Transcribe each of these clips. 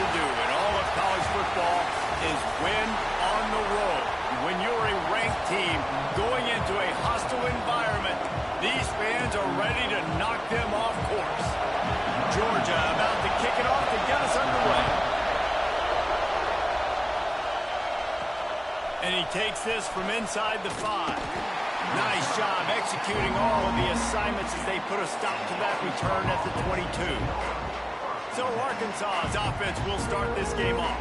to do in all of college football is win on the road. When you're a ranked team going into a hostile environment, these fans are ready to knock them off course. Georgia about to kick it off to get us underway. And he takes this from inside the 5. Nice job executing all of the assignments as they put a stop to that return at the 22. So Arkansas's offense will start this game off.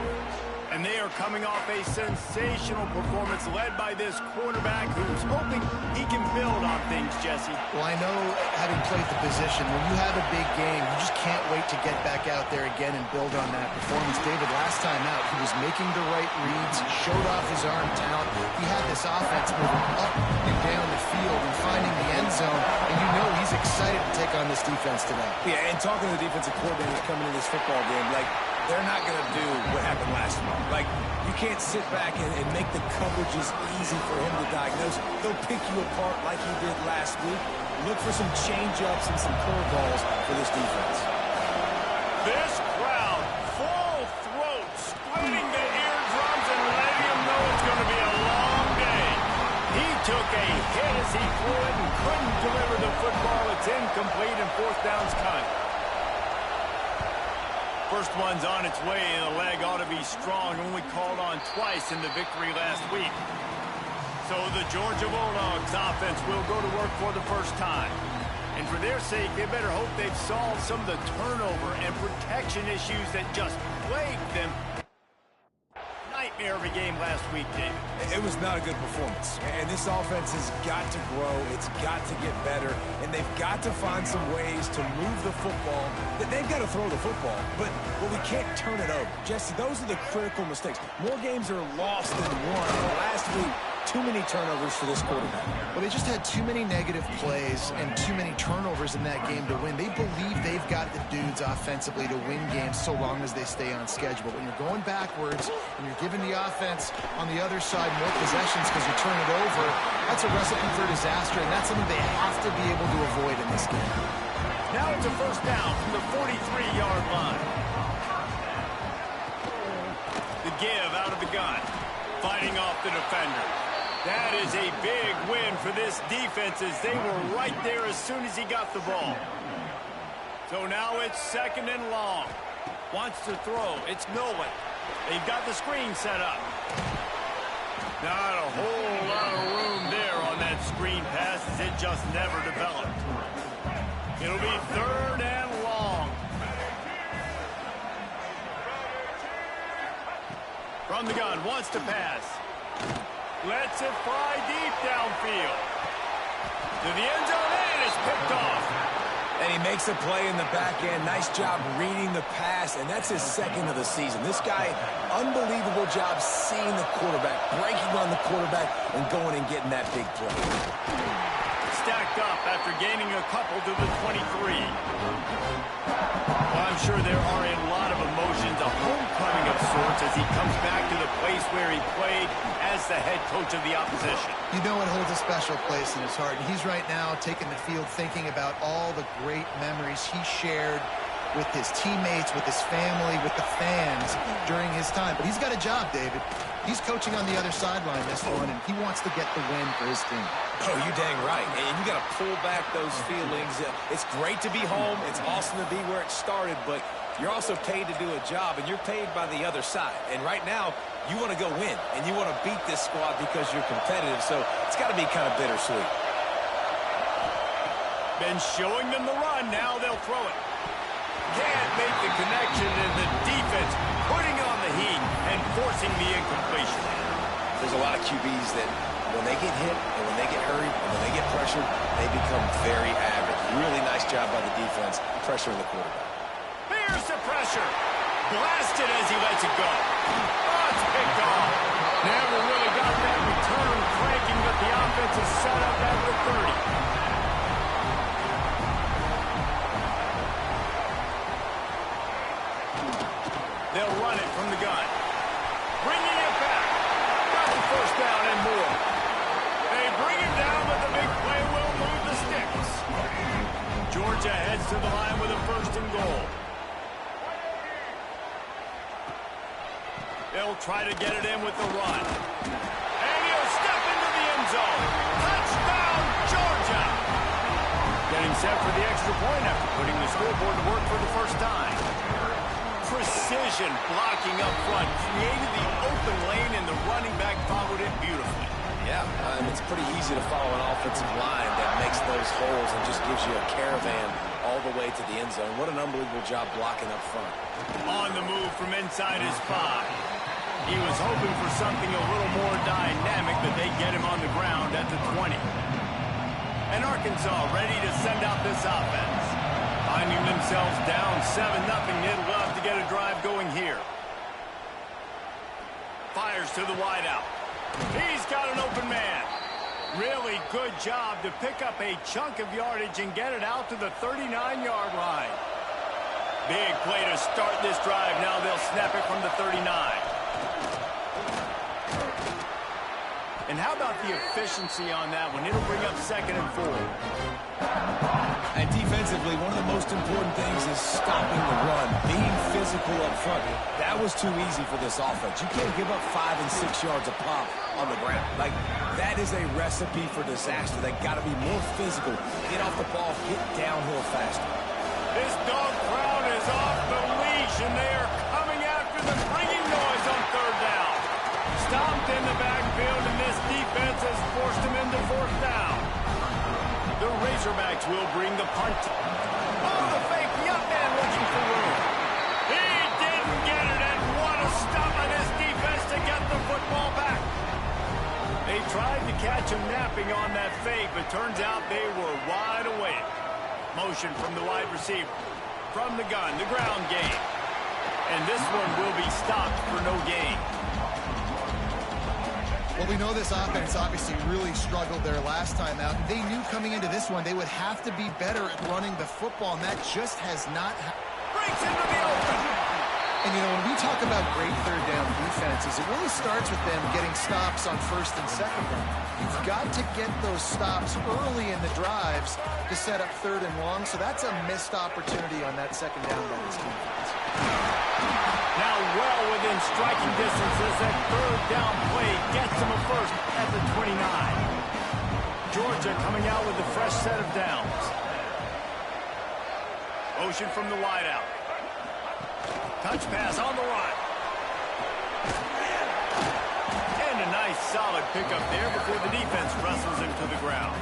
And they are coming off a sensational performance led by this quarterback who's hoping he can build on things, Jesse. Well, I know, having played the position, when you have a big game, you just can't wait to get back out there again and build on that performance. David, last time out, he was making the right reads, showed off his arm talent. He had this offense moving up and down the field and finding the end zone, and you know he's excited to take on this defense today. Yeah, and talking to the defensive coordinators coming into this football game, like, they're not going to do what happened last week. Like, you can't sit back and make the coverages easy for him to diagnose. They'll pick you apart like he did last week. Look for some change-ups and some curveballs for this defense. This crowd, full throat, splitting the eardrums and letting him know it's going to be a long day. He took a hit as he threw it and couldn't deliver the football. It's incomplete and fourth down's coming. First one's on its way, and the leg ought to be strong. Only called on twice in the victory last week. So the Georgia Bulldogs offense will go to work for the first time. And for their sake, they better hope they've solved some of the turnover and protection issues that just plagued them. Nightmare of a game last week, David. It was not a good performance. And this offense has got to grow. It's got to get better. And they've got to find some ways to move the football. They've got to throw the football, but we can't turn it over. Jesse, those are the critical mistakes. More games are lost than won. Last week, too many turnovers for this quarterback. Well, they just had too many negative plays and too many turnovers in that game to win. They believe they've got the dudes offensively to win games so long as they stay on schedule. But when you're going backwards and you're giving the offense on the other side more possessions because you turn it over, that's a recipe for disaster, and that's something they have to be able to avoid in this game. Now it's a first down from the 43-yard line. The give out of the gun, fighting off the defender. That is a big win for this defense as they were right there as soon as he got the ball. So now it's second and long. Wants to throw. It's Nolan. They've got the screen set up. Not a whole lot of room there on that screen pass as it just never developed. It'll be third and long. From the gun, wants to pass. Lets it fly deep downfield. To the end zone, and it's picked off. And he makes a play in the back end. Nice job reading the pass, and that's his second of the season. This guy, unbelievable job seeing the quarterback, breaking on the quarterback, and going and getting that big play. Stacked up after gaining a couple to the 23. Well, I'm sure there are a lot of emotions, a homecoming of sorts as he comes back to the place where he played as the head coach of the opposition. You know it holds a special place in his heart, and he's right now taking the field thinking about all the great memories he shared with his teammates, with his family, with the fans during his time. But he's got a job, David. He's coaching on the other sideline this one, and he wants to get the win for his team. Oh, you dang right. And you got to pull back those feelings. It's great to be home. It's awesome to be where it started, but you're also paid to do a job, and you're paid by the other side. And right now, you want to go win, and you want to beat this squad because you're competitive, so it's got to be kind of bittersweet. Been showing them the run. Now they'll throw it. Can't make the connection, and the defense putting on the heat and forcing the incompletion. There's a lot of QBs that when they get hit and when they get hurried and when they get pressured, they become very average. Really nice job by the defense pressuring the quarterback. Here's the pressure. Blasted as he lets it go. Oh, it's picked off. Never really got that return cranking, but the offense is set up at the 30. They'll run it from the gun. Bringing it back. Got the first down and more. They bring him down, but the big play will move the sticks. Georgia heads to the line with a first and goal. They'll try to get it in with the run. And he'll step into the end zone. Touchdown, Georgia! Getting set for the extra point after putting the scoreboard to work for the first time. Precision blocking up front. Created the open lane, and the running back followed it beautifully. Yeah, it's pretty easy to follow an offensive line that makes those holes and just gives you a caravan all the way to the end zone. What an unbelievable job blocking up front. On the move from inside his 5. He was hoping for something a little more dynamic, but they get him on the ground at the 20. And Arkansas ready to send out this offense. Finding themselves down 7-0, they'd love to get a drive going here. Fires to the wideout. He's got an open man. Really good job to pick up a chunk of yardage and get it out to the 39-yard line. Big play to start this drive. Now they'll snap it from the 39. And how about the efficiency on that one? It'll bring up 2nd and 4. And defensively, one of the most important things is stopping the run, being physical up front. That was too easy for this offense. You can't give up 5 and 6 yards a pop on the ground. Like, that is a recipe for disaster. They got to be more physical, get off the ball, get downhill faster. This dog crowd is off the leash, and they are coming after them, bringing noise on 3rd down. Stomped in the backfield, and this defense has forced him into 4th down. The Razorbacks will bring the punt. Oh, the fake, young man looking for room. He didn't get it, and what a stop on this defense to get the football back. They tried to catch him napping on that fake, but turns out they were wide awake. Motion from the wide receiver. From the gun, the ground game. And this one will be stopped for no gain. Well, we know this offense obviously really struggled their last time out. They knew coming into this one they would have to be better at running the football, and that just has not happened. Breaks into the open. And, you know, when we talk about great 3rd down defenses, it really starts with them getting stops on 1st and 2nd down. You've got to get those stops early in the drives to set up 3rd and long, so that's a missed opportunity on that 2nd down by this defense. Now well within striking distance as that 3rd down play gets him a first at the 29. Georgia coming out with a fresh set of downs. Motion from the wideout. Touch pass on the run. And a nice solid pickup there before the defense wrestles him to the ground.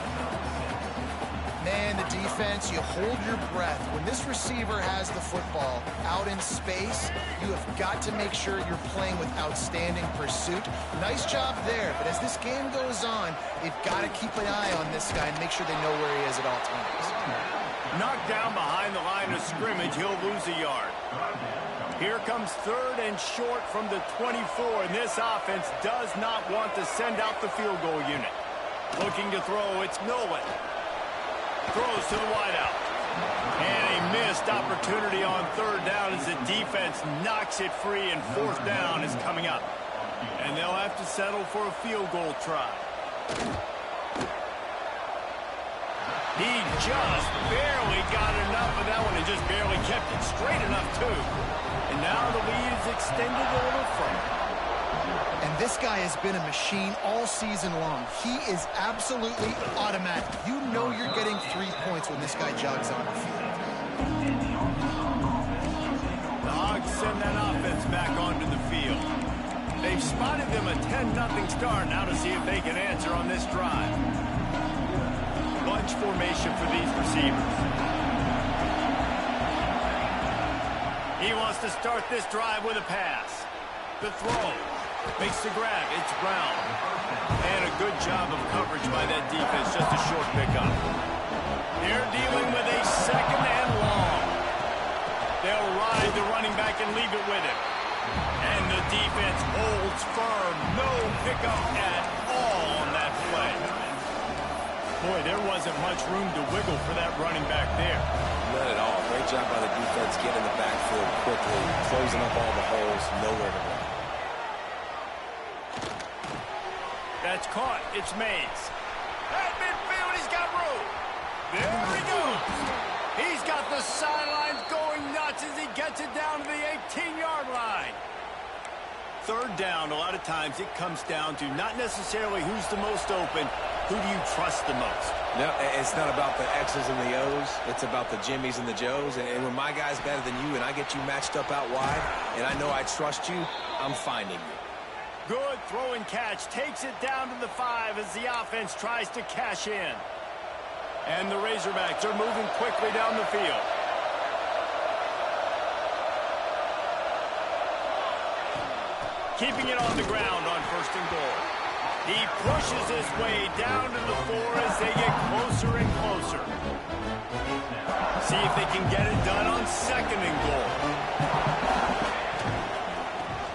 Man, the defense, you hold your breath. When this receiver has the football out in space, you have got to make sure you're playing with outstanding pursuit. Nice job there, but as this game goes on, they've got to keep an eye on this guy and make sure they know where he is at all times. Knocked down behind the line of scrimmage, he'll lose a yard. Here comes 3rd and short from the 24, and this offense does not want to send out the field goal unit. Looking to throw, it's Milwin. Throws to the wideout. And a missed opportunity on 3rd down as the defense knocks it free, and 4th down is coming up. And they'll have to settle for a field goal try. He just barely got enough of that one and just barely kept it straight enough, too. And now the lead is extended a little further. And this guy has been a machine all season long. He is absolutely automatic. You know you're getting 3 points when this guy jogs on the field. The Hogs send that offense back onto the field. They've spotted them a 10-0 start. Now to see if they can answer on this drive. Bunch formation for these receivers. He wants to start this drive with a pass. The throw. Makes the grab. It's Brown. And a good job of coverage by that defense. Just a short pickup. They're dealing with a 2nd and long. They'll ride the running back and leave it with him. And the defense holds firm. No pickup at all on that play. Boy, there wasn't much room to wiggle for that running back there. Not at all. Great job by the defense getting the backfield quickly, closing up all the holes, nowhere to run. That's caught. It's Mays. At midfield, he's got room. There he goes. He's got the sidelines going nuts as he gets it down to the 18-yard line. third down, a lot of times it comes down to not necessarily who's the most open, who do you trust the most? No, it's not about the X's and the O's. It's about the Jimmys and the Joes. And when my guy's better than you and I get you matched up out wide and I know I trust you, I'm finding you. Good throw and catch. Takes it down to the 5 as the offense tries to cash in. And the Razorbacks are moving quickly down the field. Keeping it on the ground on 1st and goal. He pushes his way down to the 4 as they get closer and closer. See if they can get it done on 2nd and goal.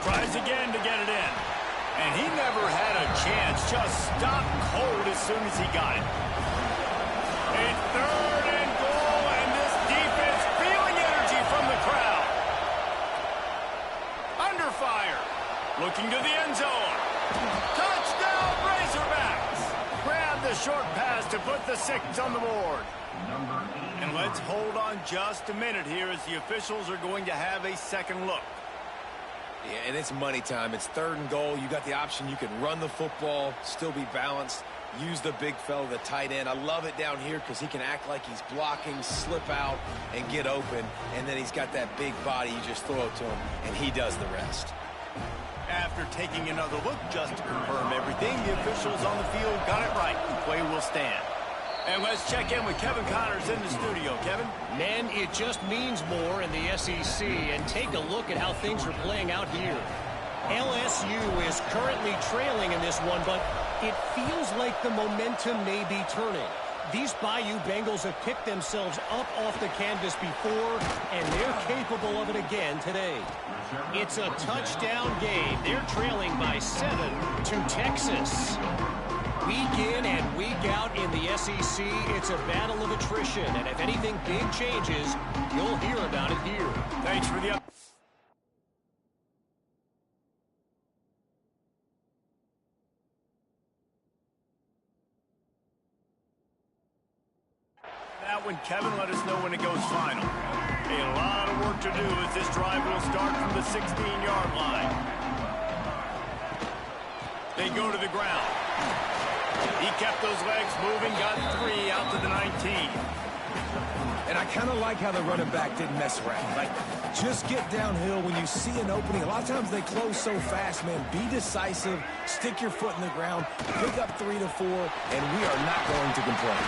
Tries again to get it in. And he never had a chance. Just stopped cold as soon as he got it. A 3rd and goal, and this defense feeling energy from the crowd. Under fire. Looking to the end zone. Touchdown, Razorbacks! Grab the short pass to put the 6 on the board. And let's hold on just a minute here as the officials are going to have a second look. Yeah, and it's money time. It's 3rd and goal. You got the option. You can run the football, still be balanced, use the big fella, the tight end. I love it down here because he can act like he's blocking, slip out, and get open. And then he's got that big body. You just throw it to him, and he does the rest. After taking another look just to confirm everything, the officials on the field got it right. The play will stand. And let's check in with Kevin Connors in the studio. Kevin? Men, it just means more in the SEC, and take a look at how things are playing out here. LSU is currently trailing in this one, but it feels like the momentum may be turning. These Bayou Bengals have picked themselves up off the canvas before, and they're capable of it again today. It's a touchdown game. They're trailing by 7 to Texas. Week in and week out in the SEC, it's a battle of attrition, and if anything big changes, you'll hear about it here. Thanks for the that one, Kevin. Let us know when it goes final. A lot of work to do as this drive will start from the 16-yard line. They go to the ground. He kept those legs moving, got 3 out to the 19. And I kind of like how the running back didn't mess around. Like, just get downhill when you see an opening. A lot of times they close so fast, man. Be decisive, stick your foot in the ground, pick up 3 to 4, and we are not going to complain.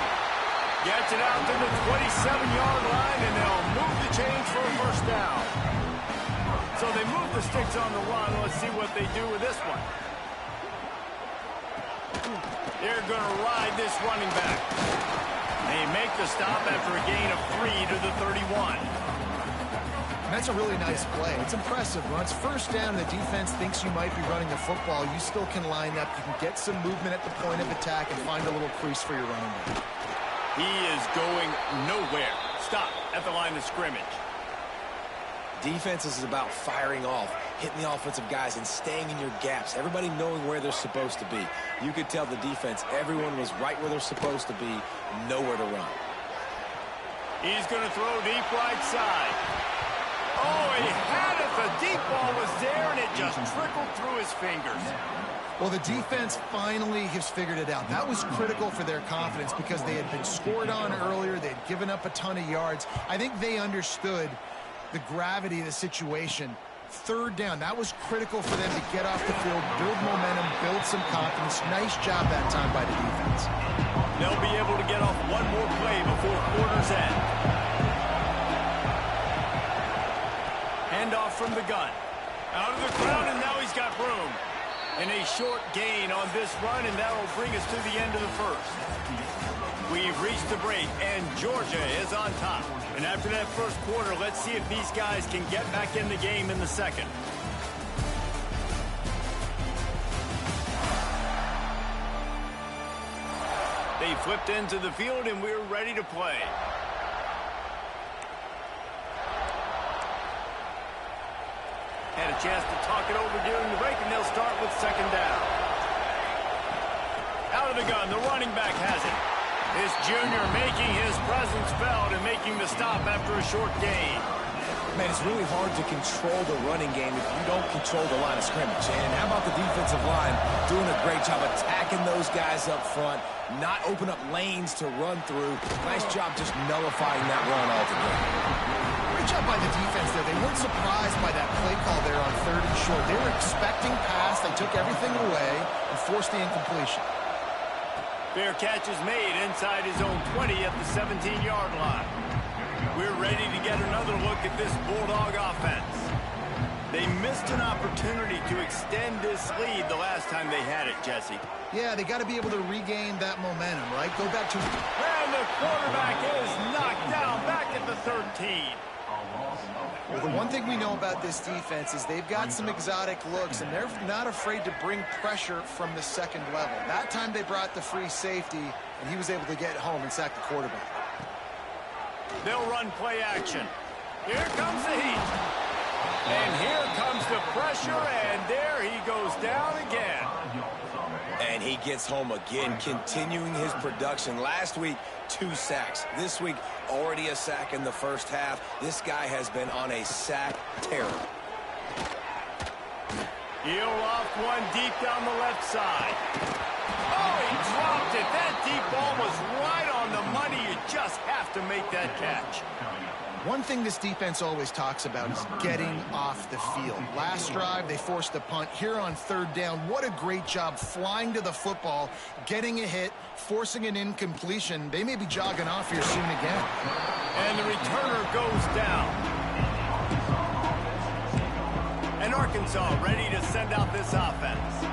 Gets it out to the 27-yard line, and they'll move the chains for a 1st down. So they move the sticks on the run. Let's see what they do with this one. They're going to ride this running back. They make the stop after a gain of 3 to the 31. And that's a really nice play. It's impressive. When it's 1st down, the defense thinks you might be running the football. You still can line up. You can get some movement at the point of attack and find a little crease for your running back. He is going nowhere. Stop at the line of scrimmage. Defense is about firing off, hitting the offensive guys, and staying in your gaps. Everybody knowing where they're supposed to be. You could tell the defense, everyone was right where they're supposed to be, nowhere to run. He's going to throw deep right side. Oh, he had it. The deep ball was there, and it just trickled through his fingers. Well, the defense finally has figured it out. That was critical for their confidence because they had been scored on earlier. They had given up a ton of yards. I think they understood the gravity of the situation. 3rd down, that was critical for them to get off the field, build momentum, build some confidence. Nice job that time by the defense. They'll be able to get off one more play before quarter's end. Handoff from the gun. Out of the crowd, and now he's got room. And a short gain on this run, and that'll bring us to the end of the 1st. We've reached the break, and Georgia is on top. And after that 1st quarter, let's see if these guys can get back in the game in the 2nd. They flipped into the field, and we're ready to play. Had a chance to talk it over during the break, and they'll start with 2nd down. Out of the gun, the running back has it. This junior making his presence felt and making the stop after a short gain. Man, it's really hard to control the running game if you don't control the line of scrimmage. And how about the defensive line doing a great job attacking those guys up front, not open up lanes to run through. Nice job just nullifying that run altogether. Great job by the defense there. They weren't surprised by that play call there on 3rd and short. They were expecting pass. They took everything away and forced the incompletion. Fair catch is made inside his own 20 at the 17-yard line. We're ready to get another look at this Bulldog offense. They missed an opportunity to extend this lead the last time they had it, Jesse. Yeah, they got to be able to regain that momentum, right? Go back to... And the quarterback is knocked down back at the 13. Well, the one thing we know about this defense is they've got some exotic looks, and they're not afraid to bring pressure from the second level. That time they brought the free safety, and he was able to get home and sack the quarterback. They'll run play action. Here comes the heat. And here comes the pressure, and there he goes down again. And he gets home again, continuing his production. Last week, 2 sacks. This week, already a sack in the first half. This guy has been on a sack terror. He'll loft one deep down the left side. Oh, he dropped it. That deep ball was right on the money. You just have to make that catch. One thing this defense always talks about is getting off the field. Last drive, they forced a punt. Here on 3rd down, what a great job flying to the football, getting a hit, forcing an incompletion. They may be jogging off here soon again. And the returner goes down. And Arkansas ready to send out this offense.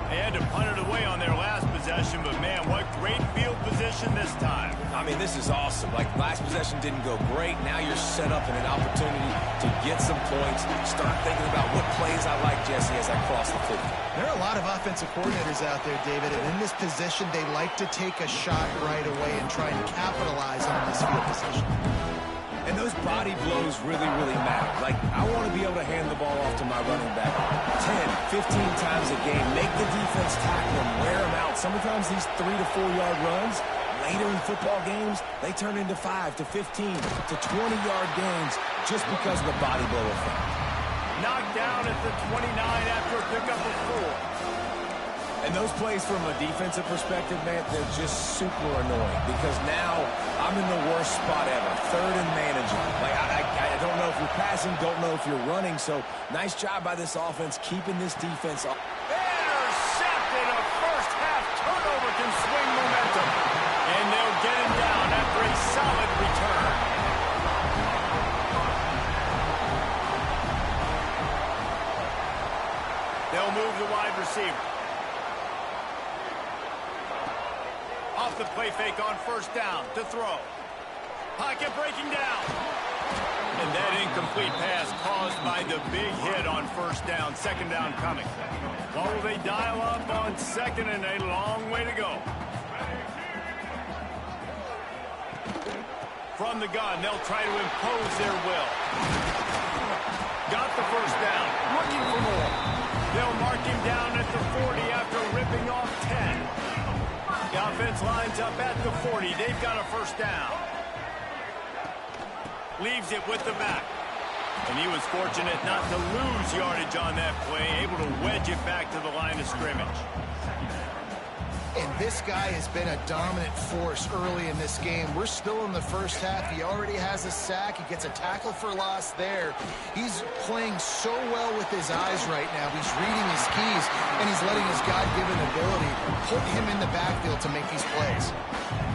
They had to punt it away on their last possession, but man, what great field position this time. I mean, this is awesome. Like, last possession didn't go great. Now you're set up in an opportunity to get some points. Start thinking about what plays I like, Jesse, as I cross the football. There are a lot of offensive coordinators out there, David, and in this position, they like to take a shot right away and try and capitalize on this field position. And those body blows really, really matter. Like, I want to be able to hand the ball off to my running back 10, 15 times a game. Make the defense tackle him, wear him out. Sometimes these 3 to 4 yard runs, later in football games, they turn into 5 to 15 to 20-yard gains just because of the body blow effect. Knocked down at the 29 after a pickup of 4. And those plays from a defensive perspective, man, they're just super annoying because now I'm in the worst spot ever, 3rd and managing. Like, I don't know if you're passing, don't know if you're running, so nice job by this offense keeping this defense up. Intercepted. A first half turnover can swing momentum. And they'll get him down after a solid return. They'll move the wide receiver. Off the play fake on 1st down to throw. Pocket breaking down. And that incomplete pass caused by the big hit on 1st down. 2nd down coming. What will they dial up on 2nd and a long way to go? From the gun, they'll try to impose their will. Got the 1st down. Looking for more. They'll mark him down at the 40 after ripping off 10. The offense lines up at the 40. They've got a 1st down. Leaves it with the back. And he was fortunate not to lose yardage on that play, able to wedge it back to the line of scrimmage. And this guy has been a dominant force early in this game. We're still in the first half. He already has a sack. He gets a tackle for loss there. He's playing so well with his eyes right now. He's reading his keys, and he's letting his God-given ability put him in the backfield to make these plays.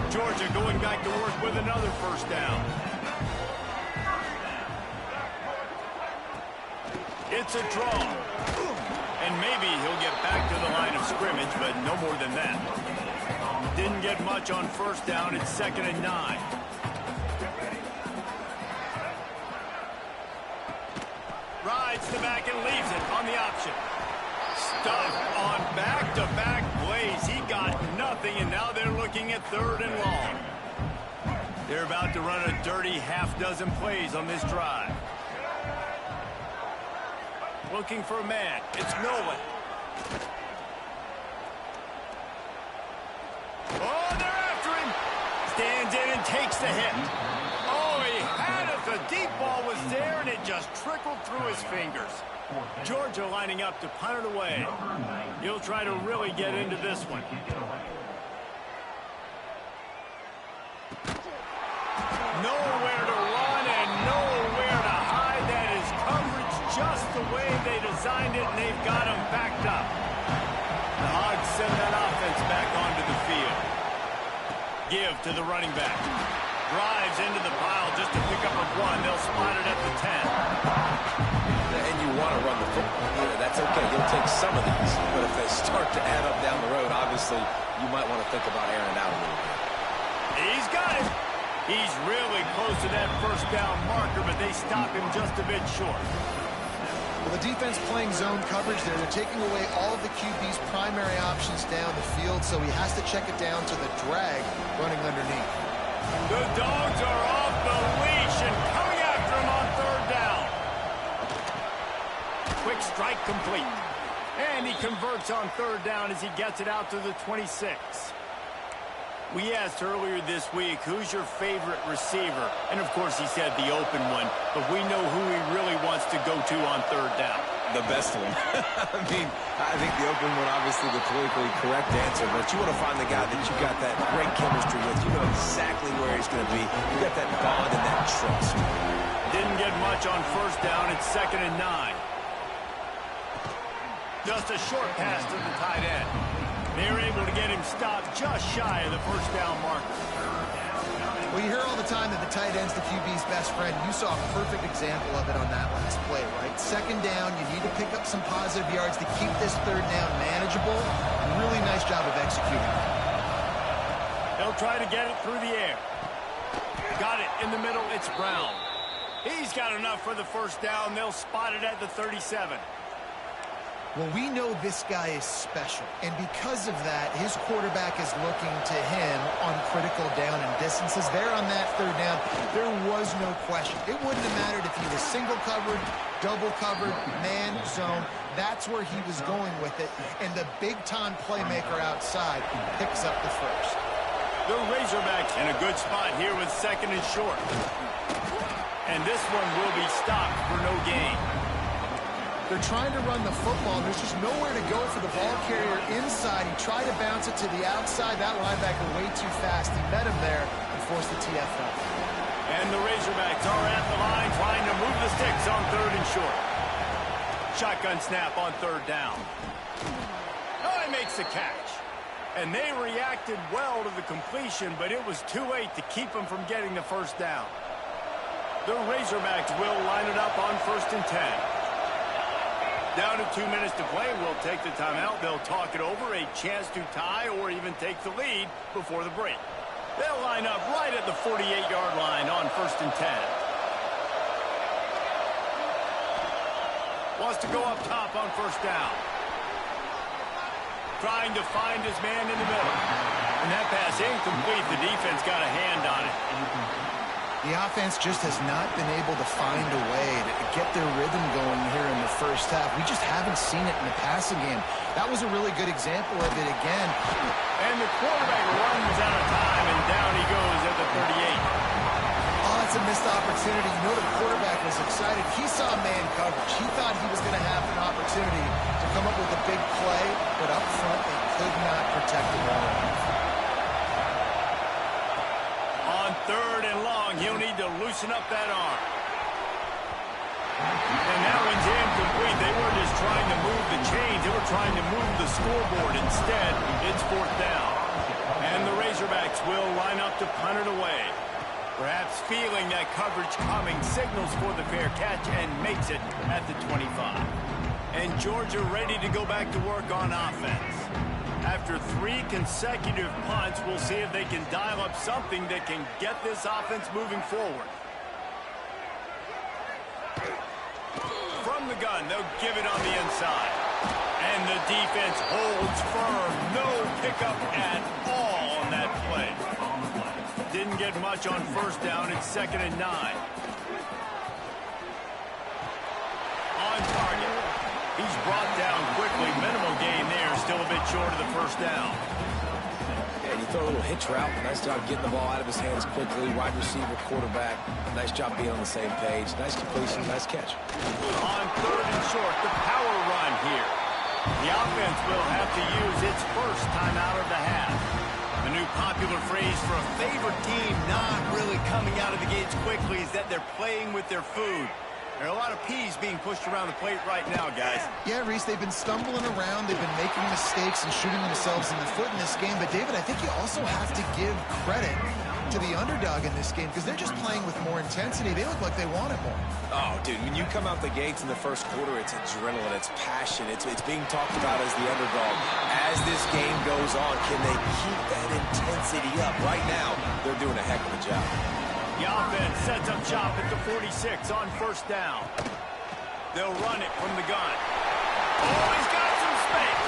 Georgia going back to work with another 1st down. It's a draw. And maybe he'll get back to the line of scrimmage, but no more than that. Didn't get much on 1st down. It's 2nd and 9. Rides the back and leaves it on the option. Stuffed on back-to-back plays. He got nothing, and now they're looking at 3rd and long. They're about to run a dirty half-dozen plays on this drive. Looking for a man. It's Nolan. Oh, they're after him. Stands in and takes the hit. Oh, he had it The deep ball was there, and it just trickled through his fingers. Georgia lining up to punt it away. He'll try to really get into this one. Nowhere to run and nowhere to hide. That is coverage just the way they designed it, and they've got him backed up. The Hogs send that offense back onto the field. Give to the running back. Drives into the pile just to pick up a one. They'll spot it at the 10. And you want to run the football. Yeah, that's okay. You'll take some of these. But if they start to add up down the road, obviously, you might want to think about airing out a little bit. He's got it. He's really close to that first down marker, but they stop him just a bit short. Well, the defense playing zone coverage there. They're taking away all of the QB's primary options down the field, so he has to check it down to the drag running underneath. The Dogs are off the leash and coming after him on third down. Quick strike complete. And he converts on third down as he gets it out to the 26. We asked earlier this week, who's your favorite receiver? And, of course, he said the open one, but we know who he really wants to go to on third down. The best one. I think the open one, obviously the politically correct answer, but you want to find the guy that you got that great chemistry with. You know exactly where he's going to be. You got that bond and that trust. Didn't get much on first down. It's 2nd and 9. Just a short pass to the tight end. They're able to get him stopped just shy of the first down marker. Well, you hear all the time that the tight end's the QB's best friend. You saw a perfect example of it on that last play, right? 2nd down, you need to pick up some positive yards to keep this third down manageable. Really nice job of executing. They'll try to get it through the air. Got it in the middle. It's Brown. He's got enough for the first down. They'll spot it at the 37. Well, we know this guy is special, and because of that, his quarterback is looking to him on critical down and distances. There on that third down, there was no question. It wouldn't have mattered if he was single covered, double covered, man, zone. That's where he was going with it, and the big-time playmaker outside picks up the first. The Razorbacks in a good spot here with 2nd and short. And this one will be stopped for no gain. They're trying to run the football. There's just nowhere to go for the ball carrier inside. He tried to bounce it to the outside. That linebacker way too fast. He met him there and forced the TFL. And the Razorbacks are at the line trying to move the sticks on 3rd and short. Shotgun snap on 3rd down. Oh, he makes the catch. And they reacted well to the completion, but it was too late to keep him from getting the first down. The Razorbacks will line it up on 1st and 10. Down to 2 minutes to play. We'll take the timeout. They'll talk it over. A chance to tie or even take the lead before the break. They'll line up right at the 48-yard line on 1st and 10. Wants to go up top on first down. Trying to find his man in the middle. And that pass incomplete. The defense got a hand on it. The offense just has not been able to find a way to get their rhythm going here in the first half. We just haven't seen it in the passing game. That was a really good example of it again. And the quarterback runs out of time, and down he goes at the 38. Oh, that's a missed opportunity. You know the quarterback was excited. He saw man coverage. He thought he was going to have an opportunity to come up with a big play, but up front they could not protect the ball. On 3rd and long, he'll need to loosen up that arm. And that one's incomplete. They were just trying to move the chains. They were trying to move the scoreboard. Instead, it's 4th down. And the Razorbacks will line up to punt it away. Perhaps feeling that coverage coming, signals for the fair catch and makes it at the 25. And Georgia ready to go back to work on offense. After 3 consecutive punts, we'll see if they can dial up something that can get this offense moving forward. From the gun, they'll give it on the inside. And the defense holds firm. No pickup at all on that play. Didn't get much on first down. It's 2nd and 9. On target. He's brought down quickly. Minimal gain there. Still a bit short of the first down. And you throw a little hitch route. Nice job getting the ball out of his hands quickly. Wide receiver, quarterback. Nice job being on the same page. Nice completion, nice catch. On 3rd and short, the power run here. The offense will have to use its first time out of the half. A new popular phrase for a favorite team not really coming out of the gates quickly is that they're playing with their food. There are a lot of peas being pushed around the plate right now, guys. Yeah, Reese, they've been stumbling around. They've been making mistakes and shooting themselves in the foot in this game. But, David, I think you also have to give credit to the underdog in this game because they're just playing with more intensity. They look like they want it more. Oh, dude, when you come out the gates in the first quarter, it's adrenaline, it's passion, it's being talked about as the underdog. As this game goes on, can they keep that intensity up? Right now, they're doing a heck of a job. The offense sets up shop at the 46 on 1st down. They'll run it from the gun. Oh, he's got some space.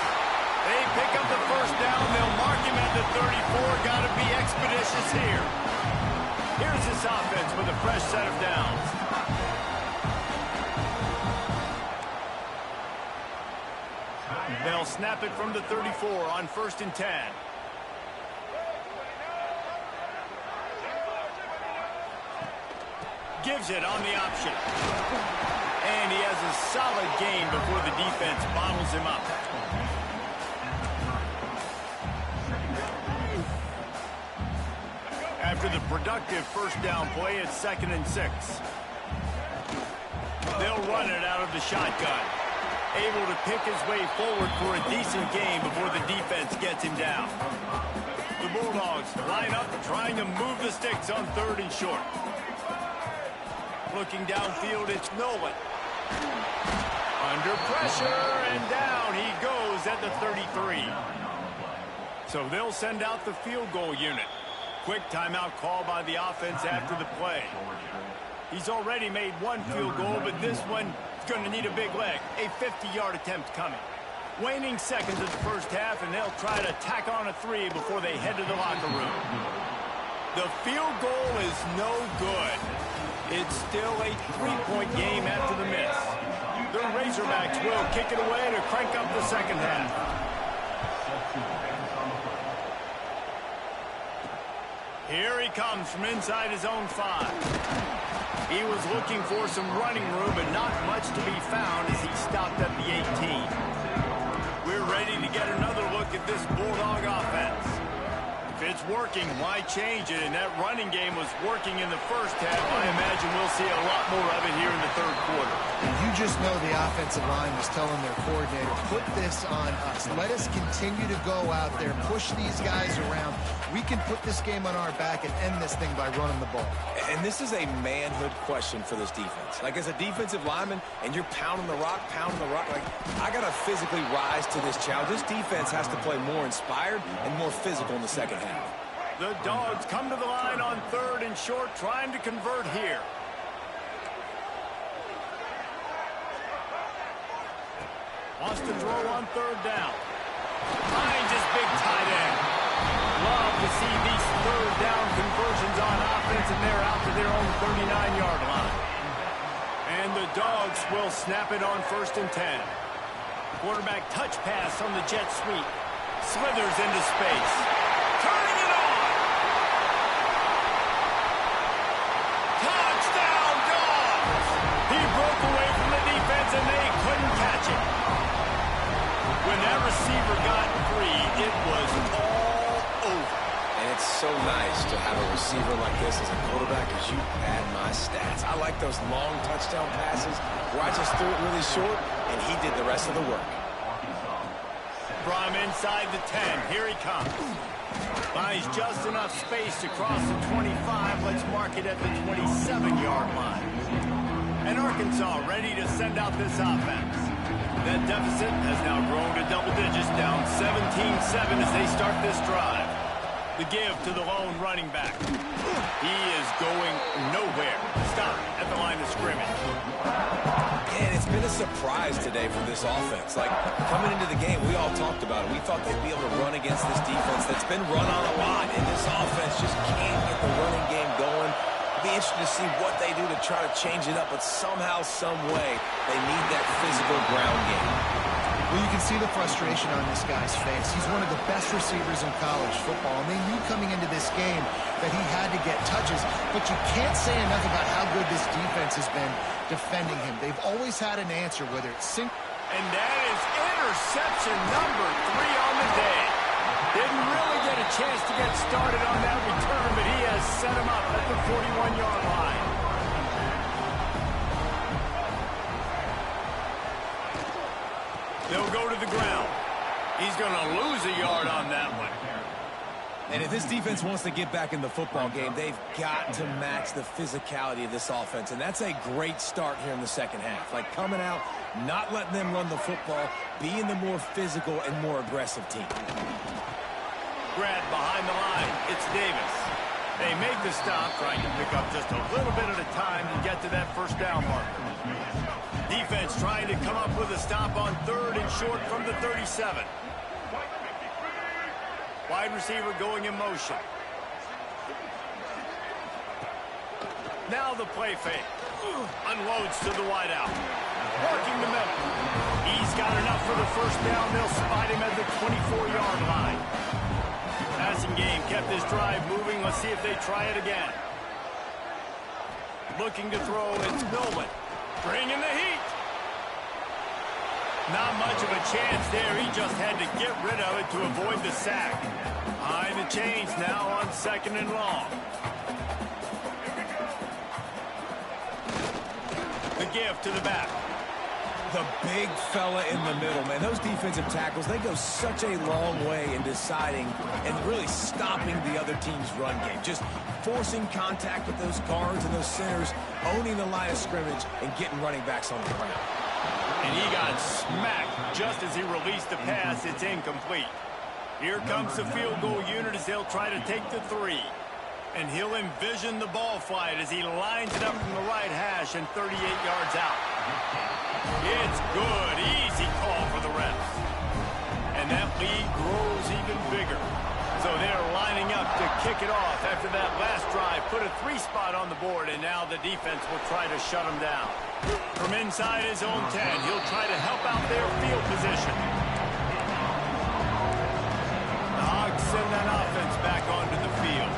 They pick up the 1st down. They'll mark him at the 34. Got to be expeditious here. Here's this offense with a fresh set of downs. They'll snap it from the 34 on 1st and 10. Gives it on the option. And he has a solid gain before the defense bottles him up. After the productive 1st down play, it's 2nd and 6. They'll run it out of the shotgun. Able to pick his way forward for a decent gain before the defense gets him down. The Bulldogs line up trying to move the sticks on 3rd and short. Looking downfield, it's Nolan. Under pressure, and down he goes at the 33. So they'll send out the field goal unit. Quick timeout call by the offense after the play. He's already made one field goal, but this one is going to need a big leg. A 50-yard attempt coming. Waning seconds of the 1st half, and they'll try to tack on a 3 before they head to the locker room. The field goal is no good. It's still a 3-point game after the miss. The Razorbacks will kick it away to crank up the 2nd half. Here he comes from inside his own 5. He was looking for some running room, but not much to be found as he stopped at the 18. We're ready to get another look at this Bulldog offense. If it's working, why change it? And that running game was working in the 1st half. I imagine we'll see a lot more of it here in the 3rd quarter. You just know the offensive line was telling their coordinator, put this on us. Let us continue to go out there, push these guys around. We can put this game on our back and end this thing by running the ball. And this is a manhood question for this defense. Like, as a defensive lineman, and you're pounding the rock, like, I got to physically rise to this challenge. This defense has to play more inspired and more physical in the 2nd half. The Dogs come to the line on 3rd and short, trying to convert here. Wants to throw on 3rd down. Finds his big tight end. Love to see these 3rd down conversions on offense, and they're out to their own 39-yard line. And the Dogs will snap it on 1st and 10. Quarterback touch pass on the jet sweep. Slithers into space. Turning it on. Touchdown, Dogs! He broke away from the defense, and they couldn't catch it. When that receiver got free, it was all over. And it's so nice to have a receiver like this as a quarterback, as you add my stats. I like those long touchdown passes where I just threw it really short, and he did the rest of the work. From inside the 10, here he comes. Finds just enough space to cross the 25. Let's mark it at the 27-yard line. And Arkansas ready to send out this offense. That deficit has now grown to double digits, down 17-7 as they start this drive. The give to the lone running back. He is going nowhere. Stop at the line of scrimmage. And it's been a surprise today for this offense. Like, coming into the game, we all talked about it. We thought they'd be able to run against this defense that's been run on a lot, and this offense just can't get the running game going. It'll be interesting to see what they do to try to change it up, but somehow, some way, they need that physical ground game. Well, you can see the frustration on this guy's face. He's one of the best receivers in college football, and they knew coming into this game that he had to get touches, but you can't say enough about how good this defense has been defending him. They've always had an answer, whether it's sink. And that is interception number 3 on the day. Didn't really get a chance to get started on that return, but he has set him up at the 41-yard line. They'll go to the ground. He's going to lose a yard on that one. And if this defense wants to get back in the football game, they've got to match the physicality of this offense. And that's a great start here in the second half. Like coming out, not letting them run the football, being the more physical and more aggressive team. Grab behind the line. It's Davis. They make the stop, trying to pick up just a little bit at a time to get to that first down marker. Defense trying to come up with a stop on 3rd and short from the 37. Wide receiver going in motion. Now the play fake. Unloads to the wideout. Working the middle. He's got enough for the first down. They'll spot him at the 24-yard line. Passing game kept this drive moving. Let's see if they try it again. Looking to throw, it's Millman. Bringing the heat. Not much of a chance there. He just had to get rid of it to avoid the sack. Behind the chains now on 2nd and long. The give to the back. The big fella in the middle, man. Those defensive tackles, they go such a long way in deciding and really stopping the other team's run game. Just forcing contact with those guards and those centers, owning the line of scrimmage, and getting running backs on the ground. And he got smacked just as he released the pass. It's incomplete. Here comes the field goal unit as they'll try to take the 3. And he'll envision the ball flight as he lines it up from the right hash and 38 yards out. It's good. Easy call for the refs. And that lead grows even bigger. So they're lining up to kick it off after that last drive. Put a 3 spot on the board, and now the defense will try to shut him down. From inside his own 10, he'll try to help out their field position. The Hogs send that offense back onto the field.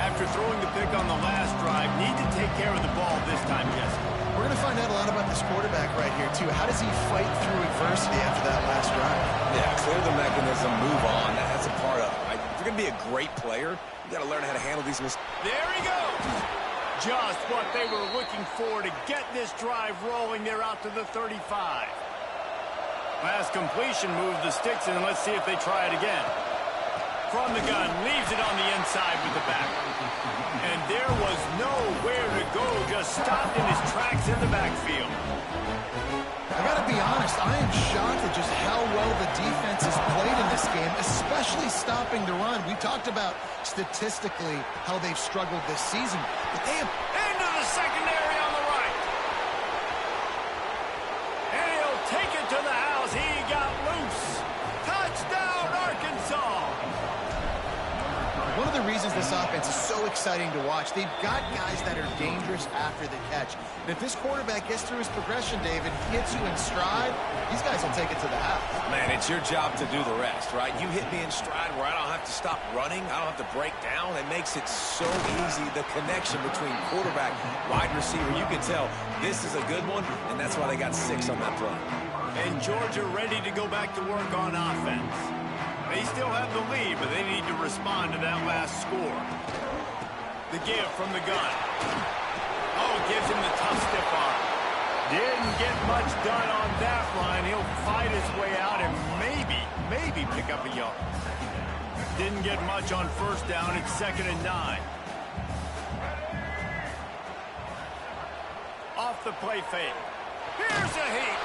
After throwing the pick on the last drive, need to take care of the ball this time, Jesse. We're going to find out a lot about this quarterback right here, too. How does he fight through adversity after that last drive? Yeah, clear the mechanism, move on. That's a part of it, right? If you're going to be a great player, you got to learn how to handle these mistakes. There he goes. Just what they were looking for to get this drive rolling. They're out to the 35. Last completion moved the sticks in. Let's see if they try it again. From the gun, leaves it on the inside with the back. And there was nowhere to go, just stopped in his tracks in the backfield. I got to be honest, I am shocked at just how well the defense has played in this game, especially stopping the run. We talked about statistically how they've struggled this season, but they have... Into the secondary on the right. And he'll take it to the house. He got loose. Touchdown, Arkansas. One of the reasons this offense is so exciting to watch, they've got guys that are dangerous after the catch. And if this quarterback gets through his progression, David, hits you in stride, these guys will take it to the house. Man, it's your job to do the rest, right? You hit me in stride where I don't have to stop running. I don't have to break down. It makes it so easy, the connection between quarterback, wide receiver. You can tell this is a good one, and that's why they got 6 on that play. And Georgia ready to go back to work on offense. They still have the lead, but they need to respond to that last score. The give from the gun. Oh, gives him the tough stiff arm. Didn't get much done on that line. He'll fight his way out and maybe pick up a yard. Didn't get much on first down. It's 2nd and 9. Off the play fake. Here's a heat.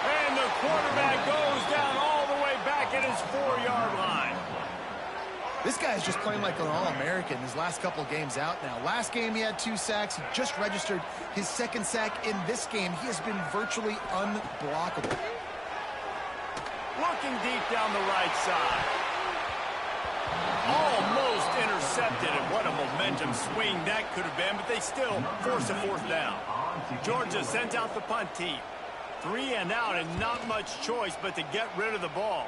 And the quarterback goes down all the way back at his 4-yard line. This guy's just playing like an All-American his last couple games out now. Last game he had 2 sacks. He just registered his 2nd sack in this game. He has been virtually unblockable. Looking deep down the right side. Almost intercepted, and what a momentum swing that could have been, but they still force a 4th down. Georgia sends out the punt team. 3 and out and not much choice but to get rid of the ball.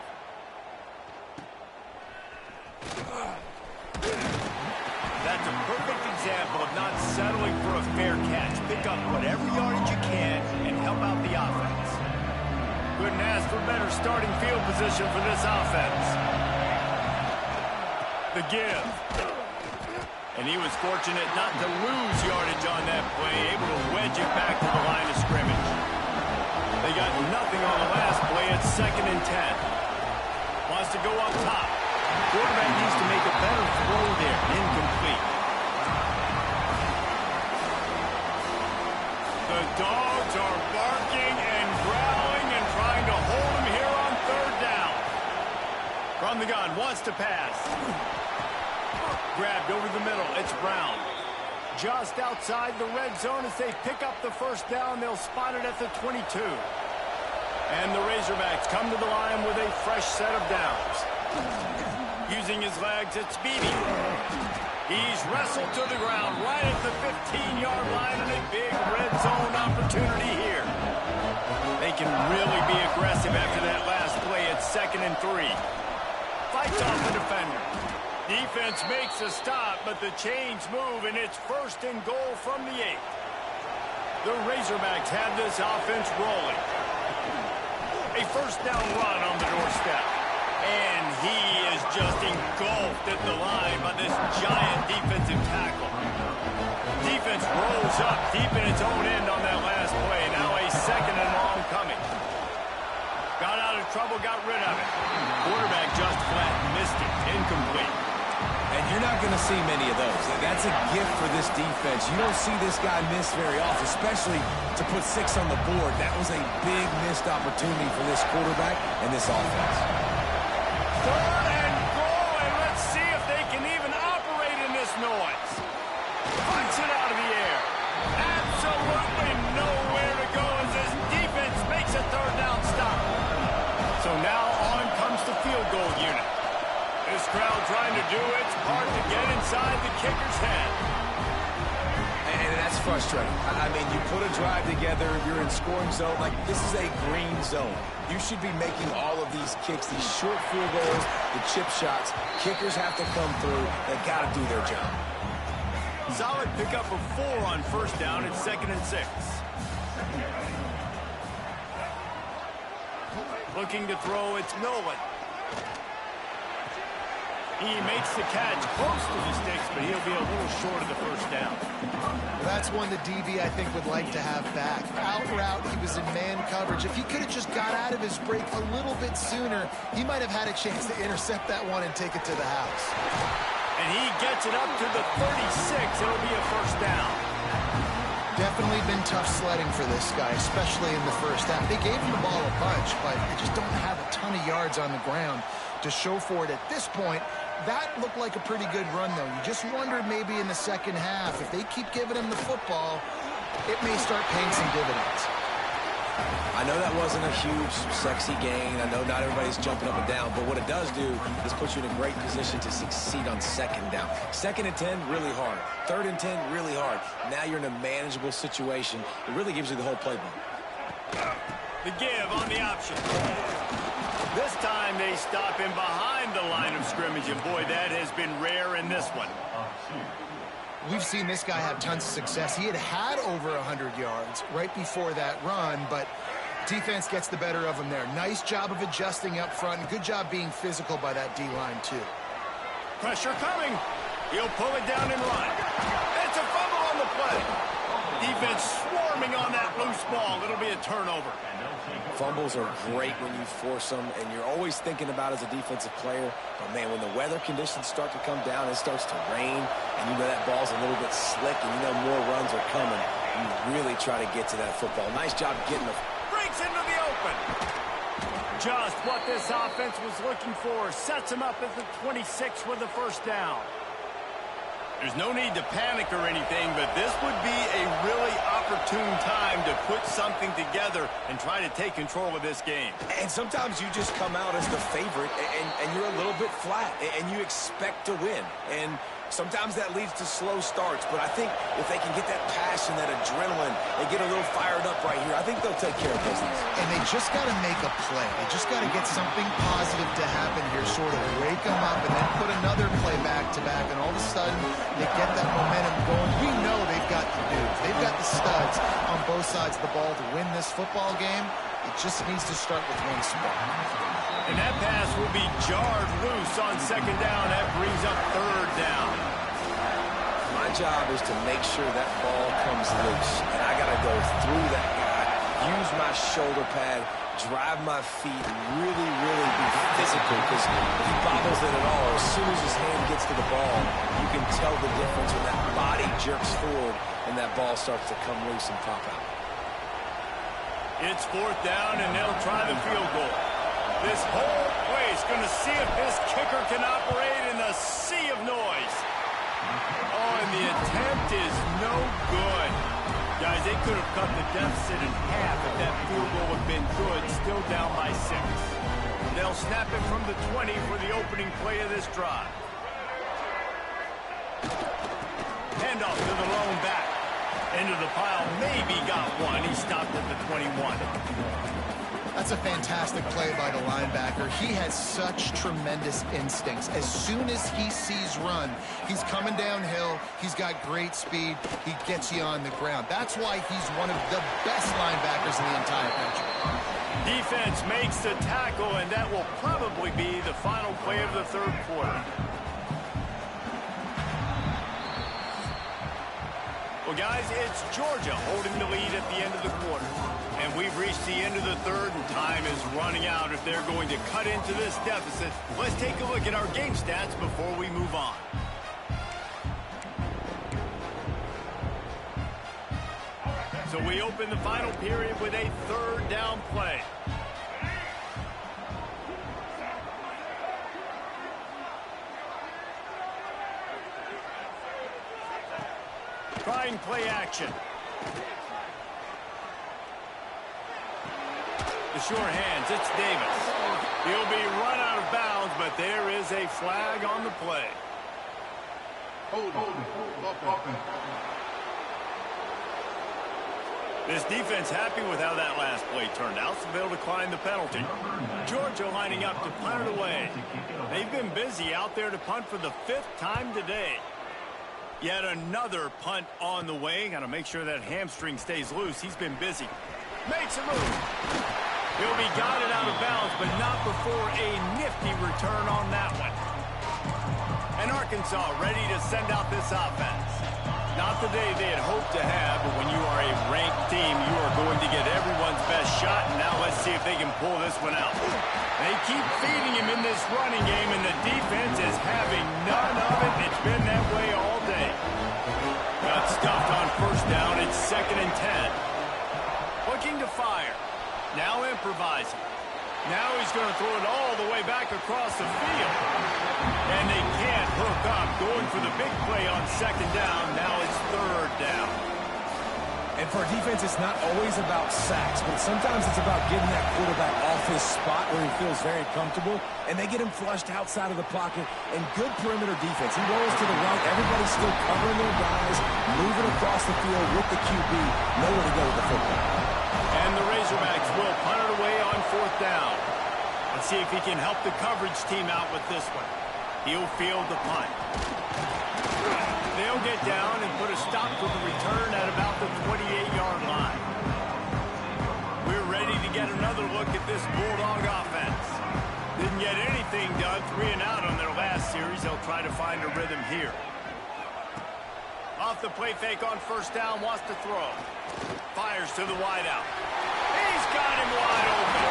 That's a perfect example of not settling for a fair catch. Pick up whatever yardage you can and help out the offense. Couldn't ask for better starting field position for this offense. The give. And he was fortunate not to lose yardage on that play, able to wedge it back to the line of scrimmage. They got nothing on the last play. It's 2nd and 10. Wants to go up top. Quarterback needs to make a better throw there. Incomplete. The dogs are barking and growling and trying to hold him here on 3rd down. From the gun, wants to pass. Grabbed over the middle. It's Brown. Just outside the red zone as they pick up the 1st down. They'll spot it at the 22. And the Razorbacks come to the line with a fresh set of downs. Using his legs, it's Beatty. He's wrestled to the ground right at the 15-yard line and a big red zone opportunity here. They can really be aggressive after that last play. It's 2nd and 3. Fights off the defender. Defense makes a stop, but the chains move, and it's 1st and goal from the 8. The Razorbacks have this offense rolling. A 1st down run on the doorstep. And he is just engulfed at the line by this giant defensive tackle. Defense rolls up deep in its own end on that last play. Now a 2nd and long coming. Got out of trouble, got rid of it. Quarterback just flat missed it. Incomplete. And you're not going to see many of those. That's a gift for this defense. You don't see this guy miss very often, especially to put 6 on the board. That was a big missed opportunity for this quarterback and this offense. 3rd and goal, and let's see if they can even operate in this noise. Punts it out of the air. Absolutely nowhere to go as this defense makes a 3rd down stop. So now on comes the field goal unit. This crowd trying to do its part to get inside the kicker's head. And that's frustrating. I mean, you put a drive together, you're in scoring zone. Like, this is a green zone. You should be making all of these kicks, these short field goals, the chip shots. Kickers have to come through. They got to do their job. Solid pickup of 4 on 1st down. It's 2nd and 6. Looking to throw, it's Nolan. He makes the catch close to the sticks, but he'll be a little short of the 1st down. That's one the DB, I think, would like to have back. Out route, he was in man coverage. If he could have just got out of his break a little bit sooner, he might have had a chance to intercept that one and take it to the house. And he gets it up to the 36. It'll be a 1st down. Definitely been tough sledding for this guy, especially in the 1st half. They gave him the ball a bunch, but they just don't have a ton of yards on the ground to show for it at this point. That looked like a pretty good run, though. You just wonder maybe in the 2nd half, if they keep giving him the football, it may start paying some dividends. I know that wasn't a huge, sexy gain. I know not everybody's jumping up and down, but what it does do is put you in a great position to succeed on 2nd down. 2nd and 10, really hard. 3rd and 10, really hard. Now you're in a manageable situation. It really gives you the whole playbook. The give on the option. This time they stop him behind the line of scrimmage, and boy, that has been rare in this one. We've seen this guy have tons of success. He had over 100 yards right before that run, but defense gets the better of him there. Nice job of adjusting up front, and good job being physical by that D-line, too. Pressure coming. He'll pull it down and run. It's a fumble on the play. Defense swarming on that loose ball. It'll be a turnover. Fumbles are great when you force them, and you're always thinking about as a defensive player. But, man, when the weather conditions start to come down, it starts to rain, and you know that ball's a little bit slick, and you know more runs are coming. You really try to get to that football. Nice job getting the... Breaks into the open. Just what this offense was looking for. Sets him up at the 26 with the 1st down. There's no need to panic or anything, but this would be a really opportune time to put something together and try to take control of this game. And sometimes you just come out as the favorite, and you're a little bit flat, and you expect to win. And Sometimes that leads to slow starts, but I think if they can get that passion, that adrenaline, and get a little fired up right here, I think they'll take care of business. And they just got to make a play. They just got to get something positive to happen here, sort of wake them up, and then put another play back-to-back, and all of a sudden they get that momentum going. We know they've got the dudes. They've got the studs on both sides of the ball to win this football game. It just needs to start with one spark. And that pass will be jarred loose on second down. That brings up third down. My job is to make sure that ball comes loose. And I got to go through that guy, use my shoulder pad, drive my feet, really, really be physical. Because if he bobbles it at all, as soon as his hand gets to the ball, you can tell the difference when that body jerks forward and that ball starts to come loose and pop out. It's fourth down, and they'll try the field goal. This whole place going to see if this kicker can operate in the sea of noise. Oh, and the attempt is no good. Guys, they could have cut the deficit in half if that field goal had been good, still down by 6. They'll snap it from the 20 for the opening play of this drive. Handoff to the lone back. Into the pile, maybe got one. He stopped at the 21. That's a fantastic play by the linebacker. He has such tremendous instincts. As soon as he sees run, he's coming downhill. He's got great speed. He gets you on the ground. That's why he's one of the best linebackers in the entire country. Defense makes the tackle, and that will probably be the final play of the third quarter. Well, guys, it's Georgia holding the lead at the end of the quarter. And we've reached the end of the third, and time is running out if they're going to cut into this deficit. Let's take a look at our game stats before we move on. So we open the final period with a third down play. Trying play action. The sure hands, it's Davis. He'll be run out of bounds, but there is a flag on the play. This defense happy with how that last play turned out, so they'll decline the penalty. Georgia lining up to punt it away. They've been busy out there to punt for the 5th time today. Yet another punt on the way. Got to make sure that hamstring stays loose. He's been busy. Makes a move. He'll be guided out of bounds, but not before a nifty return on that one. And Arkansas ready to send out this offense. Not the day they had hoped to have, but when you are a ranked team, you are going to get everyone's best shot, and now let's see if they can pull this one out. They keep feeding him in this running game, and the defense is having none of it. It's been that way all day. Got stuffed on first down. It's 2nd and 10. Looking to fire. Now improvising. Now he's going to throw it all the way back across the field. And they can't hook up. Going for the big play on 2nd down. Now it's 3rd down. And for a defense, it's not always about sacks, but sometimes it's about getting that quarterback off his spot where he feels very comfortable, and they get him flushed outside of the pocket. And good perimeter defense. He rolls to the right. Everybody's still covering their guys, moving across the field with the QB. Nowhere to go with the football. And the Razorbacks will punt it away on 4th down. Let's see if he can help the coverage team out with this one. He'll field the punt. They'll get down and put a stop to the return at about the 28-yard line. We're ready to get another look at this Bulldog offense. Didn't get anything done, 3 and out on their last series. They'll try to find a rhythm here. Off the play fake on 1st down, wants to throw. Fires to the wideout. He's got him wide open.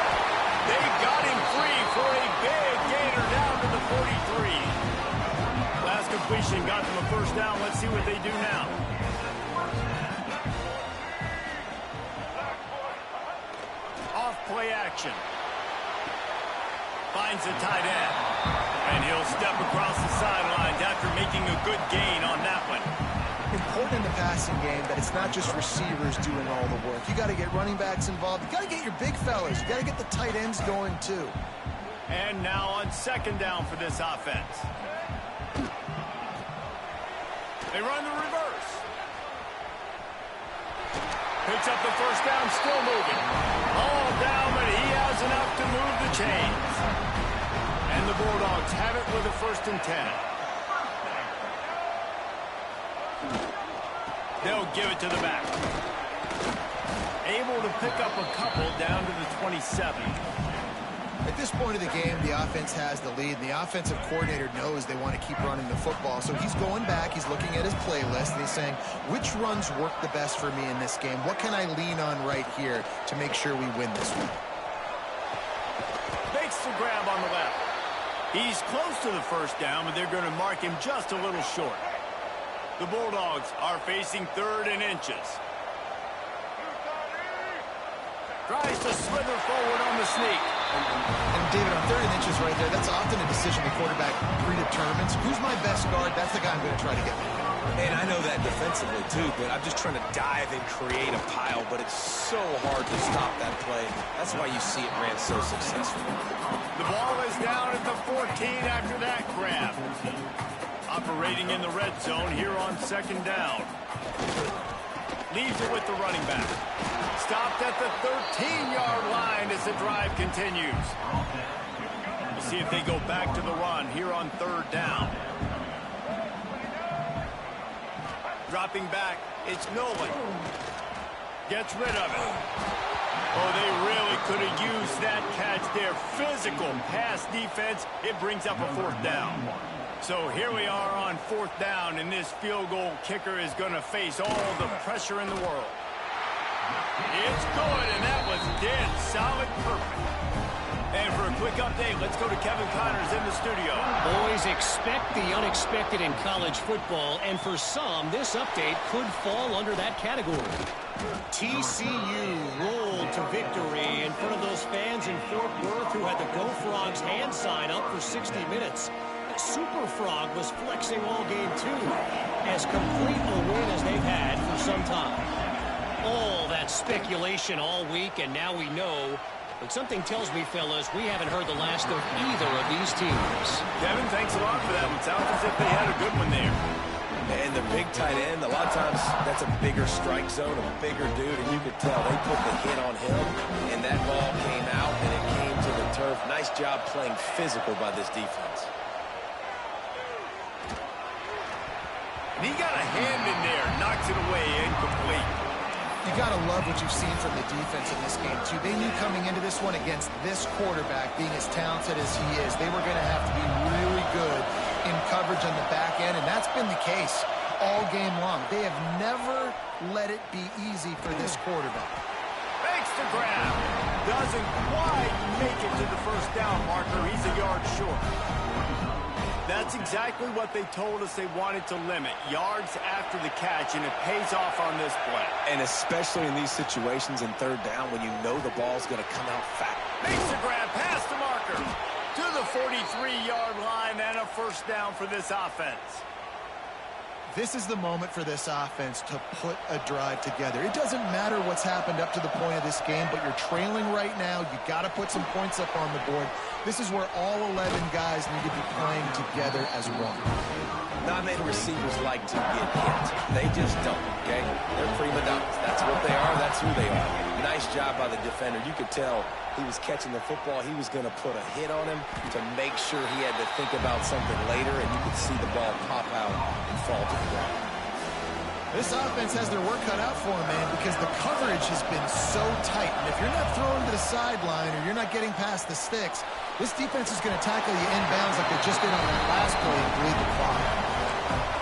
They got him free for a big gainer down to the 43. Last completion got them a 1st down. Let's see what they do now. Off play action. Finds the tight end. And he'll step across the sidelines after making a good gain on that one. Important in the passing game that it's not just receivers doing all the work. You got to get running backs involved. You got to get your big fellas. You got to get the tight ends going too. And now on 2nd down for this offense. They run the reverse. Picks up the first down, still moving. All down, but he has enough to move the chains. And the Bulldogs have it with a 1st and 10. They'll give it to the back. Able to pick up a couple down to the 27. At this point of the game, the offense has the lead, and the offensive coordinator knows they want to keep running the football. So he's going back, he's looking at his playlist, and he's saying, which runs work the best for me in this game? What can I lean on right here to make sure we win this one? Makes the grab on the left. He's close to the first down, but they're going to mark him just a little short. The Bulldogs are facing 3rd and inches. Tries to slither forward on the sneak. And David, on 3rd and inches right there, that's often a decision the quarterback predetermines. Who's my best guard? That's the guy I'm going to try to get. And I know that defensively, too, but I'm just trying to dive and create a pile, but it's so hard to stop that play. That's why you see it ran so successfully. The ball is down at the 14 after that grab. Operating in the red zone here on 2nd down. Leaves it with the running back. Stopped at the 13-yard line as the drive continues. We'll see if they go back to the run here on 3rd down. Dropping back, it's Nolan. Gets rid of it. Oh, they really could have used that catch there. Physical pass defense. It brings up a 4th down. So here we are on 4th down, and this field goal kicker is going to face all the pressure in the world. It's good, and that was dead solid perfect. And for a quick update, let's go to Kevin Connors in the studio. Boys, expect the unexpected in college football, and for some, this update could fall under that category. TCU rolled to victory in front of those fans in Fort Worth who had the Go Frogs hand sign up for 60 minutes. Super Frog was flexing all game, too, as complete a win as they've had for some time. All that speculation all week, and now we know. But something tells me, fellas, we haven't heard the last of either of these teams. Kevin, thanks a lot for that. It sounds as if they had a good one there. And the big tight end, a lot of times that's a bigger strike zone, a bigger dude, and you could tell they put the hit on him, and that ball came out, and it came to the turf. Nice job playing physical by this defense. And he got a hand in there, knocks it away, incomplete. You got to love what you've seen from the defense in this game, too. They knew coming into this one against this quarterback, being as talented as he is, they were going to have to be really good in coverage on the back end, and that's been the case all game long. They have never let it be easy for this quarterback. Makes the grab. Doesn't quite make it to the first down marker. He's a yard short. That's exactly what they told us they wanted to limit. Yards after the catch, and it pays off on this play. And especially in these situations in 3rd down when you know the ball's going to come out fat. Makes the grab past the marker to the 43-yard line, and a first down for this offense. This is the moment for this offense to put a drive together. It doesn't matter what's happened up to the point of this game, but you're trailing right now. You got to put some points up on the board. This is where all 11 guys need to be playing together as one. Not many receivers like to get hit. They just don't, okay? They're prima donnas. That's what they are. That's who they are. Nice job by the defender. You could tell he was catching the football. He was going to put a hit on him to make sure he had to think about something later, and you could see the ball pop out and fall to the ground. This offense has their work cut out for them, man, because the coverage has been so tight. And if you're not throwing to the sideline or you're not getting past the sticks, this defense is going to tackle you inbounds like they just did on that last play and bleed the clock.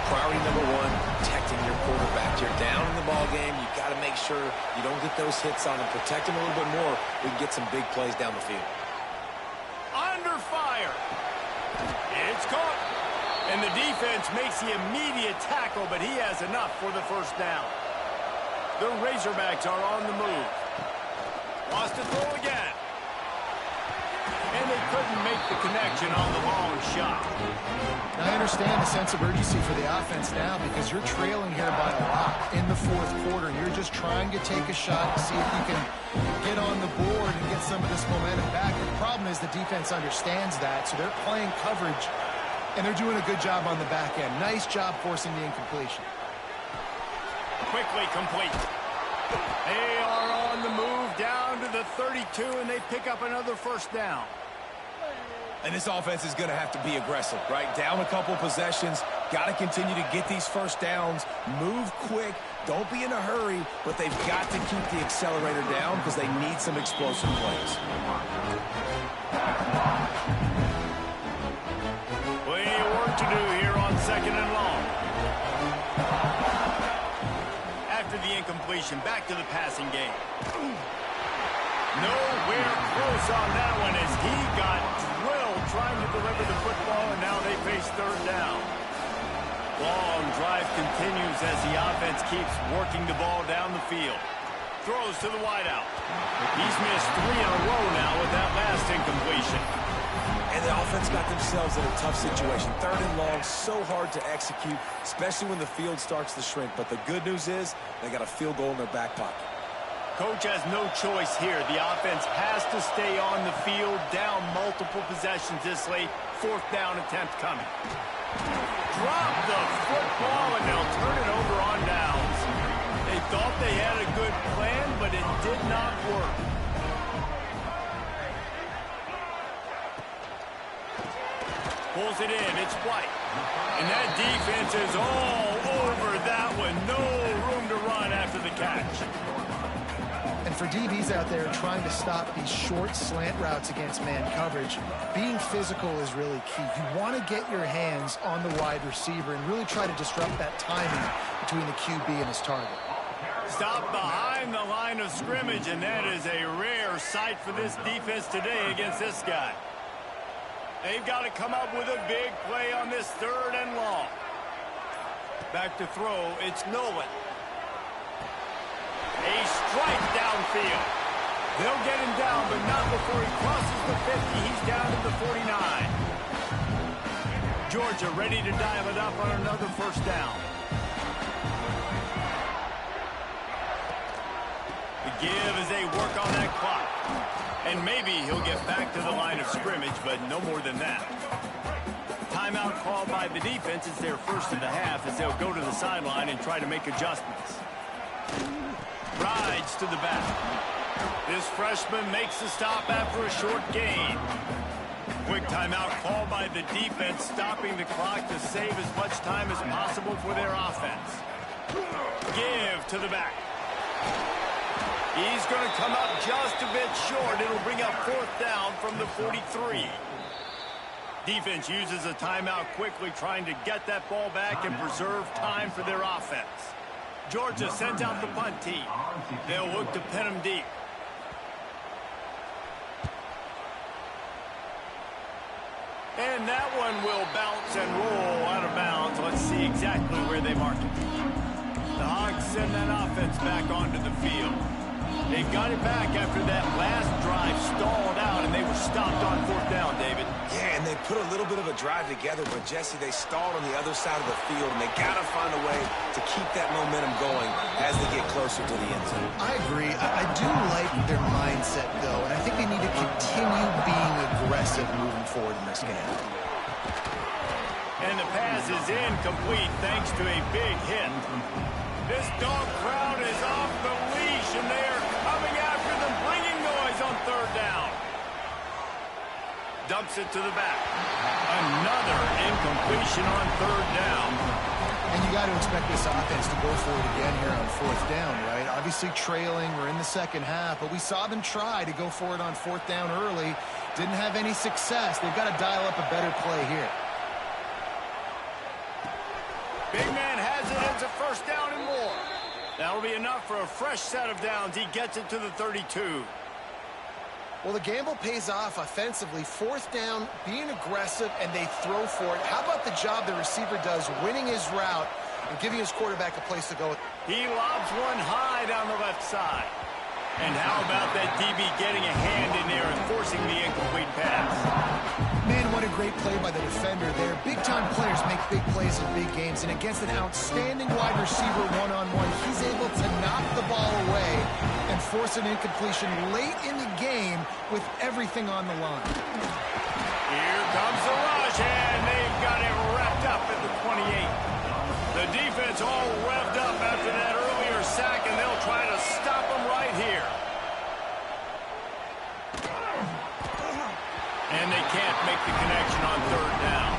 Priority number one, protecting your quarterback. You're down in the ball game. You got to make sure you don't get those hits on him. Protect him a little bit more. We can get some big plays down the field. Under fire. It's caught. And the defense makes the immediate tackle, but he has enough for the first down. The Razorbacks are on the move. Wants to throw again. And they couldn't make the connection on the long shot. Now, I understand the sense of urgency for the offense now because you're trailing here by a lot in the 4th quarter. You're just trying to take a shot to see if you can get on the board and get some of this momentum back. The problem is the defense understands that, so they're playing coverage And they're doing a good job on the back end. Nice job forcing the incompletion. Quickly complete. They are on the move down to the 32, and they pick up another first down. And this offense is going to have to be aggressive, right? Down a couple possessions, got to continue to get these first downs, move quick, don't be in a hurry, but they've got to keep the accelerator down because they need some explosive plays. Plenty of work to do here on 2nd and long. After the incompletion, back to the passing game. Nowhere close on that one as he got drilled trying to deliver the football, and now they face 3rd down. Long drive continues as the offense keeps working the ball down the field. Throws to the wideout. He's missed 3 in a row now with that last incompletion. And the offense got themselves in a tough situation. 3rd and long, so hard to execute, especially when the field starts to shrink. But the good news is they got a field goal in their back pocket. Coach has no choice here. The offense has to stay on the field, down multiple possessions this late. 4th down attempt coming. Drop the football, and they'll turn it over on downs. They thought they had a good plan, but it did not work. Pulls it in. It's White. And that defense is all over that one. No room to run after the catch. And for DBs out there trying to stop these short slant routes against man coverage, being physical is really key. You want to get your hands on the wide receiver and really try to disrupt that timing between the QB and his target. Stop behind the line of scrimmage, and that is a rare sight for this defense today against this guy. They've got to come up with a big play on this 3rd and long. Back to throw, it's Nolan. A strike downfield. They'll get him down, but not before he crosses the 50. He's down to the 49. Georgia ready to dial it up on another first down. The give as they work on that clock. And maybe he'll get back to the line of scrimmage, but no more than that. Timeout called by the defense. It's their first of the half as they'll go to the sideline and try to make adjustments. Rides to the back. This freshman makes the stop after a short gain. Quick timeout called by the defense, stopping the clock to save as much time as possible for their offense. Give to the back. He's going to come up just a bit short. It'll bring up 4th down from the 43. Defense uses a timeout quickly, trying to get that ball back and preserve time for their offense. Georgia sends out the punt team. They'll look to pin him deep. And that one will bounce and roll out of bounds. Let's see exactly where they mark it. The Hogs send that offense back onto the field. They got it back after that last drive stalled out, and they were stopped on 4th down, David. Yeah, and they put a little bit of a drive together, but, Jesse, they stalled on the other side of the field, and they got to find a way to keep that momentum going as they get closer to the end zone. I agree. I do like their mindset, though, and I think they need to continue being aggressive moving forward in this game. And the pass is incomplete thanks to a big hit. This dog crowd is off the leash, and they are coming after them, bringing noise on 3rd down. Dumps it to the back. Another incompletion on 3rd down. And you got to expect this offense to go for it again here on 4th down, right? Obviously trailing, we're in the 2nd half, but we saw them try to go for it on 4th down early. Didn't have any success. They've got to dial up a better play here. Big man has it. It's a 1st down and more. That'll be enough for a fresh set of downs. He gets it to the 32. Well, the gamble pays off offensively. 4th down, being aggressive, and they throw for it. How about the job the receiver does winning his route and giving his quarterback a place to go? He lobs one high down the left side. And how about that DB getting a hand in there and forcing the incomplete pass? Man, what a great play by the defender there. Big-time players make big plays in big games, and against an outstanding wide receiver one-on-one, he's able to knock the ball away and force an incompletion late in the game with everything on the line. Here comes the rush, and and they've got it wrapped up at the 28. The defense all revved up after that earlier sack, and they'll try to stop them right here. And they can't make the connection on third down.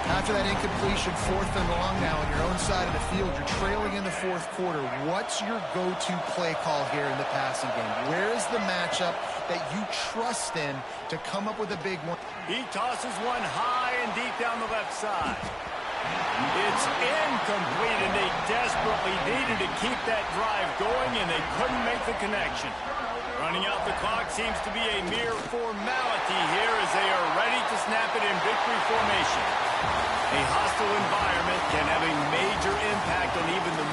After that incompletion, 4th and long now on your own side of the field, you're trailing in the 4th quarter. What's your go-to play call here in the passing game? Where is the matchup that you trust in to come up with a big one? He tosses one high and deep down the left side. It's incomplete, and they desperately needed to keep that drive going, and they couldn't make the connection. Running out the clock seems to be a mere formality here as they are ready to snap it in victory formation. A hostile environment can have a major impact on even the